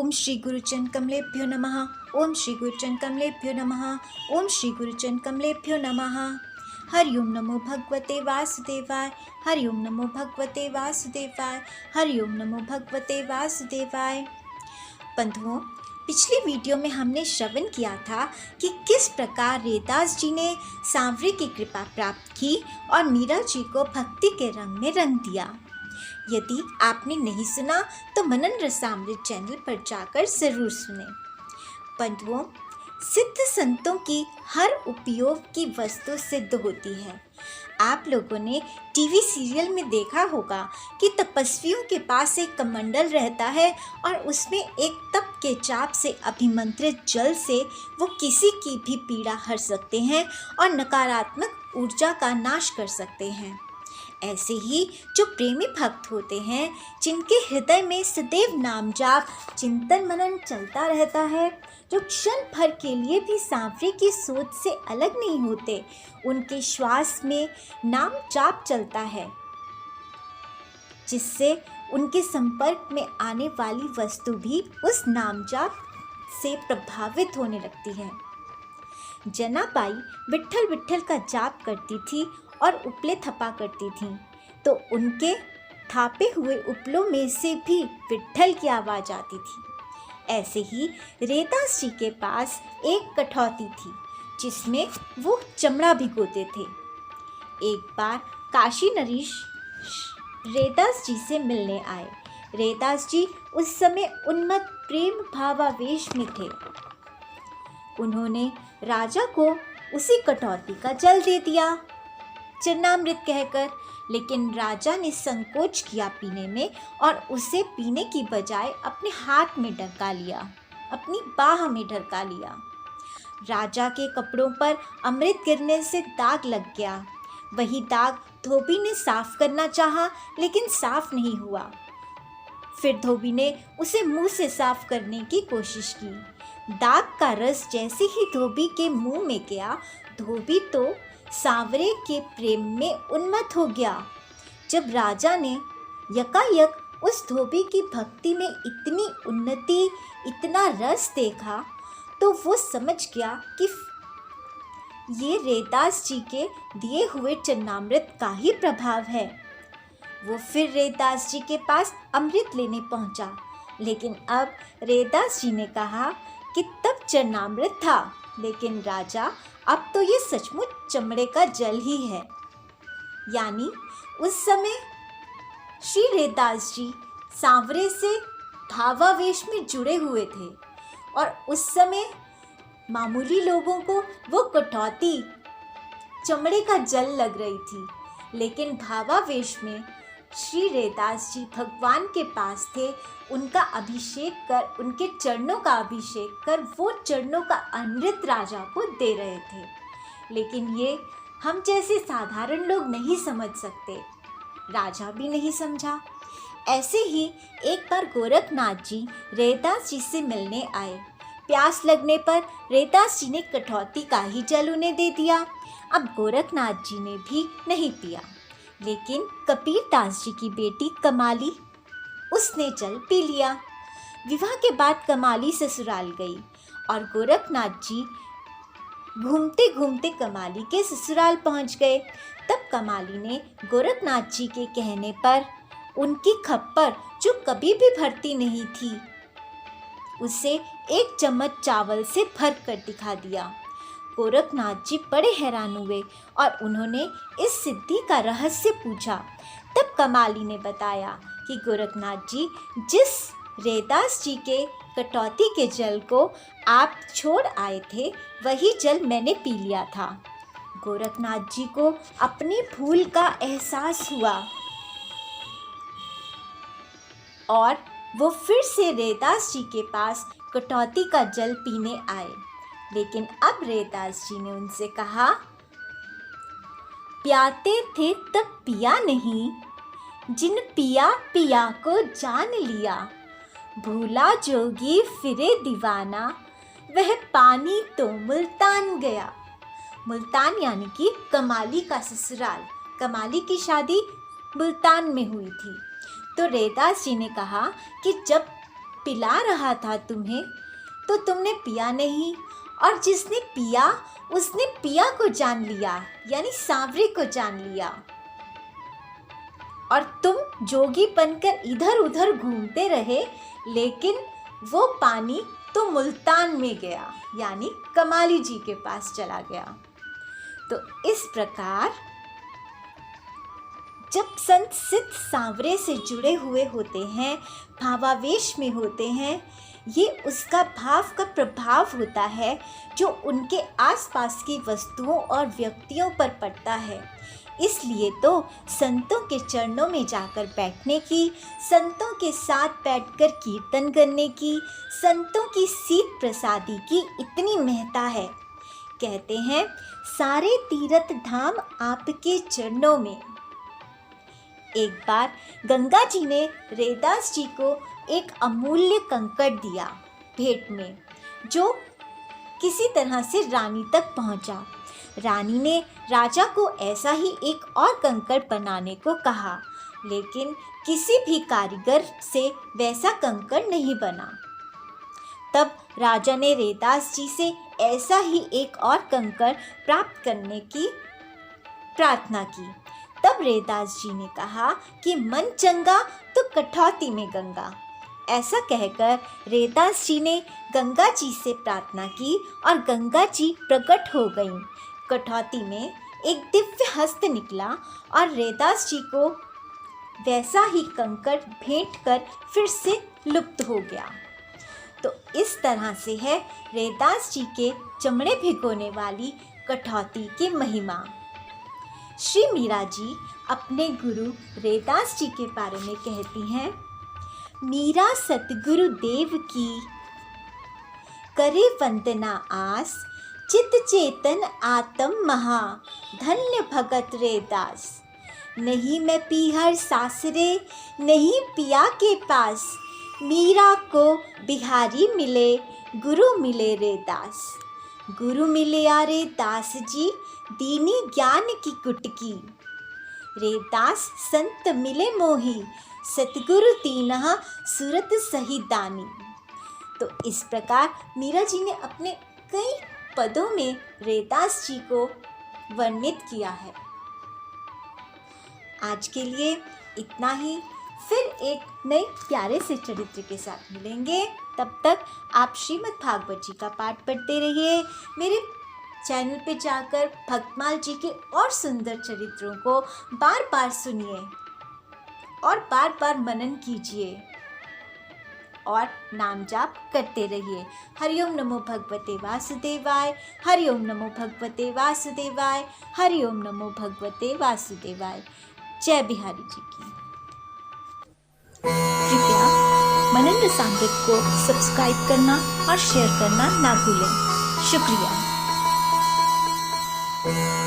ओम श्री गुरुचरण कमलेभ्यो नमः। ओम श्री गुरुचरण कमलेभ्यो नमः। ओम श्री गुरुचरण कमलेभ्यो नमः। हरि ओम नमो भगवते वासुदेवाय। हरि ओम नमो भगवते वासुदेवाय। हरि ओम नमो भगवते वासुदेवाय। बंधुओं, पिछली वीडियो में हमने श्रवण किया था कि किस प्रकार रैदास जी ने सांवरे की कृपा प्राप्त की और मीरा जी को भक्ति के रंग में रंग दिया। यदि आपने नहीं सुना तो मनन रसामृत चैनल पर जाकर जरूर सुने। बंधुओं, सिद्ध संतों की हर उपयोग की वस्तु सिद्ध होती है। आप लोगों ने टीवी सीरियल में देखा होगा कि तपस्वियों के पास एक कमंडल रहता है और उसमें एक तप के चाप से अभिमंत्रित जल से वो किसी की भी पीड़ा हर सकते हैं और नकारात्मक ऊर्जा का नाश कर सकते हैं। ऐसे ही जो प्रेमी भक्त होते हैं, जिनके हृदय में सदैव नाम जाप चिंतन मनन चलता रहता है, जो क्षण भर के लिए भी सांवरे की सोच से अलग नहीं होते, उनके श्वास में नाम जाप चलता है, जिससे उनके संपर्क में आने वाली वस्तु भी उस नाम जाप से प्रभावित होने लगती है। जनाबाई विट्ठल विट्ठल का जाप करती थी और उपले थपा करती थीं, तो उनके थापे हुए उपलों में से भी विट्ठल की आवाज़ आती थी। ऐसे ही रैदास जी के पास एक कठौती थी जिसमें वो चमड़ा भिगोते थे। एक बार काशी नरेश रैदास जी से मिलने आए। रैदास जी उस समय उन्मत्त प्रेम भावावेश में थे। उन्होंने राजा को उसी कटौती का जल दे दिया चरणामृत कहकर, लेकिन राजा ने संकोच किया पीने में और उसे पीने की बजाय अपने हाथ में ढका लिया, अपनी बाह में ढका लिया। राजा के कपड़ों पर अमृत गिरने से दाग लग गया। वही दाग धोबी ने साफ करना चाहा, लेकिन साफ नहीं हुआ। फिर धोबी ने उसे मुंह से साफ करने की कोशिश की। दाग का रस जैसे ही धोबी के मुंह में गया, धोबी तो सांवरे के प्रेम में उन्मत्त हो गया। जब राजा ने यकायक उस धोबी की भक्ति में इतनी उन्नति, इतना रस देखा, तो वो समझ गया कि ये रैदास जी के दिए हुए चरणामृत का ही प्रभाव है। वो फिर रैदास जी के पास अमृत लेने पहुंचा, लेकिन अब रैदास जी ने कहा कि तब चरणामृत था, लेकिन राजा अब तो ये सचमुच चमड़े का जल ही है। यानी उस समय श्री रैदास जी सांवरे से भावावेश में जुड़े हुए थे और उस समय मामूली लोगों को वो कटौती चमड़े का जल लग रही थी, लेकिन भावावेश में श्री रैदास जी भगवान के पास थे। उनका अभिषेक कर, उनके चरणों का अभिषेक कर वो चरणों का अमृत राजा को दे रहे थे। लेकिन ये हम जैसे साधारण लोग नहीं समझ सकते, राजा भी नहीं समझा। ऐसे ही एक बार गोरखनाथ जी रैदास जी से मिलने आए। प्यास लगने पर रैदास जी ने कठौती का ही जल उन्हें दे दिया। अब गोरखनाथ जी ने भी नहीं पिया, लेकिन कबीरदास जी की बेटी कमाली, उसने जल पी लिया। विवाह के बाद कमाली ससुराल गई और गोरखनाथ जी घूमते घूमते कमाली के ससुराल पहुंच गए। तब कमाली ने गोरखनाथ जी के कहने पर उनकी खप्पर, जो कभी भी भरती नहीं थी, उसे एक चम्मच चावल से भर कर दिखा दिया। गोरखनाथ जी बड़े हैरान हुए और उन्होंने इस सिद्धि का रहस्य पूछा। तब कमाली ने बताया कि गोरखनाथ जी, जिस रैदास जी के कटौती के जल को आप छोड़ आए थे, वही जल मैंने पी लिया था। गोरखनाथ जी को अपनी भूल का एहसास हुआ और वो फिर से रैदास जी के पास कटौती का जल पीने आए। लेकिन अब रैदास जी ने उनसे कहा, प्याते थे तब पिया नहीं, जिन पिया पिया को जान लिया। भूला जोगी फिरे दीवाना, वह पानी तो मुल्तान गया। मुल्तान यानी कि कमाली का ससुराल। कमाली की शादी मुल्तान में हुई थी। तो रैदास जी ने कहा कि जब पिला रहा था तुम्हें तो तुमने पिया नहीं, और जिसने पिया उसने पिया को जान लिया, यानी सांवरे को जान लिया। और तुम जोगी बनकर इधर उधर घूमते रहे, लेकिन वो पानी तो मुल्तान में गया, यानी कमाली जी के पास चला गया। तो इस प्रकार जब संत सिद्ध सांवरे से जुड़े हुए होते हैं, भावावेश में होते हैं, ये उसका भाव का प्रभाव होता है जो उनके आसपास की वस्तुओं और व्यक्तियों पर पड़ता है। इसलिए तो संतों के चरणों में जाकर बैठने की, संतों के साथ बैठकर कीर्तन करने की, संतों की सीत प्रसादी की इतनी महत्ता है। कहते हैं सारे तीर्थ धाम आपके चरणों में। एक बार गंगा जी ने रैदास जी को एक अमूल्य कंकड़ दिया भेंट में, जो किसी तरह से रानी तक पहुंचा। रानी ने राजा को ऐसा ही एक और कंकड़ बनाने को कहा, लेकिन किसी भी कारीगर से वैसा कंकड़ नहीं बना। तब राजा ने रैदास जी से ऐसा ही एक और कंकड़ प्राप्त करने की प्रार्थना की। तब रैदास जी ने कहा कि मन चंगा तो कठौती में गंगा। ऐसा कहकर रैदास जी ने गंगा जी से प्रार्थना की और गंगा जी प्रकट हो गईं। कठौती में एक दिव्य हस्त निकला और रैदास जी को वैसा ही कंकड़ भेंट कर फिर से लुप्त हो गया। तो इस तरह से है रैदास जी के चमड़े भिगोने वाली कठौती की महिमा। श्री मीरा जी अपने गुरु रैदास जी के बारे में कहती हैं, मीरा सतगुरु देव की करे वंदना आस, चित चेतन आत्म महा धन्य भगत रैदास। नहीं मैं पीहर सासरे नहीं पिया के पास, मीरा को बिहारी मिले गुरु मिले रैदास। गुरु मिले आ रैदास जी दीनी ज्ञान की कुटकी, रैदास संत मिले मोही सतगुरु तीनहा सूरत सही दानी। तो इस प्रकार मीरा जी ने अपने कई पदों में रैदास जी को वर्णित किया है। आज के लिए इतना ही, फिर एक नए प्यारे से चरित्र के साथ मिलेंगे। तब तक आप श्रीमद् भागवत जी का पाठ पढ़ते रहिए। मेरे चैनल पे जाकर भक्तमाल जी के और सुंदर चरित्रों को बार बार सुनिए और बार बार मनन कीजिए और नाम जाप करते रहिए। हरिओम नमो भगवते वासुदेवाय, हरिओम नमो भगवते वासुदेवाय, हरिओम नमो भगवते वासुदेवाय। जय बिहारी जी की। कृपया मनन रसामृत को सब्सक्राइब करना और शेयर करना ना भूलें। शुक्रिया।